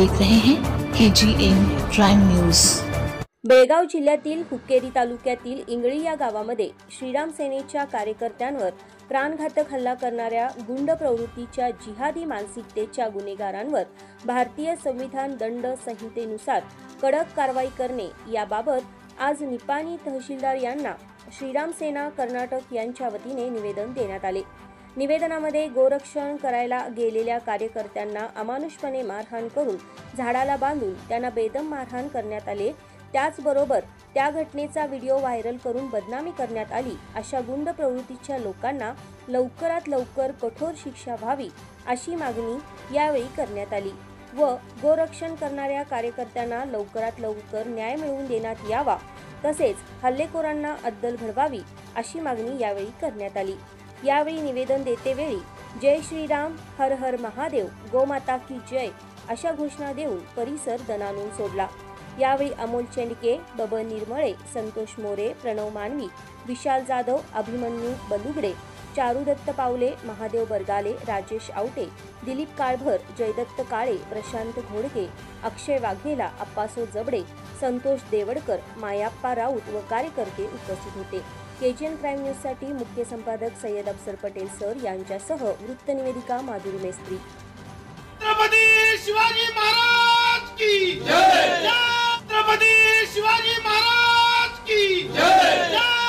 देख रहे हैं KGN प्राइम न्यूज। बेळगाव जिल्ह्यातील हुक्केरी तालुक्यातील इंगळी या गावामध्ये श्रीराम सेनेच्या कार्यकर्त्यांवर प्राणघातक हल्ला करणाऱ्या गुंड प्रवृत्तीच्या जिहादी मानसिकतेच्या गुन्हेगारांवर भारतीय संविधान दंड संहितेनुसार कडक कारवाई करणे याबाबत आज निपाणी तहसीलदार यांना श्रीराम सेना कर्नाटक यांच्या वतीने निवेदन देण्यात आले। निवेदनामध्ये गोरक्षण करायला गेलेल्या कार्यकर्त्यांना अमानुषपणे मारहाण करून झाडाला बांधून त्यांना बेदम मारहाण करण्यात आले। त्याचबरोबर त्या घटनेचा व्हिडिओ व्हायरल करून बदनामी करण्यात आली। अशा गुंड प्रवृत्तीच्या लोकांना लवकरात लवकर कठोर शिक्षा व्हावी अशी मागणी यावेळी करण्यात आली व गोरक्षण करणाऱ्या कार्यकर्त्यांना लवकरात लवकर न्याय मिळवून देण्यात यावा, तसेच हल्लेखोरांना अद्दल घडवावी अशी मागणी यावेळी करण्यात आली। यावेळी निवेदन देतेवेळी जय श्रीराम, हर हर महादेव, गोमाता की जय अशा घोषणा देऊन परिसर दणाणून सोडला। यावेळी अमोल चेंडके, बबन निर्मळे, संतोष मोरे, प्रणव मानवी, विशाल जाधव, अभिमन्यू बलुगडे, चारुदत्त पावले, महादेव बरगाले, राजेश आवटे, दिलीप काळभर, जयदत्त काळे, प्रशांत घोडके, अक्षय वाघेला, अप्पासो जबडे, संतोष देवडकर, मायाप्पा राऊत व कार्यकर्ते उपस्थित होते। KGN प्राइम न्यूज साठी मुख्य संपादक सय्यद अफसर पटेल सर यांच्यासह वृत्त निवेदिका माधुरी मेस्त्री। छत्रपती शिवाजी महाराज की जय, छत्रपती शिवाजी महाराज की जय।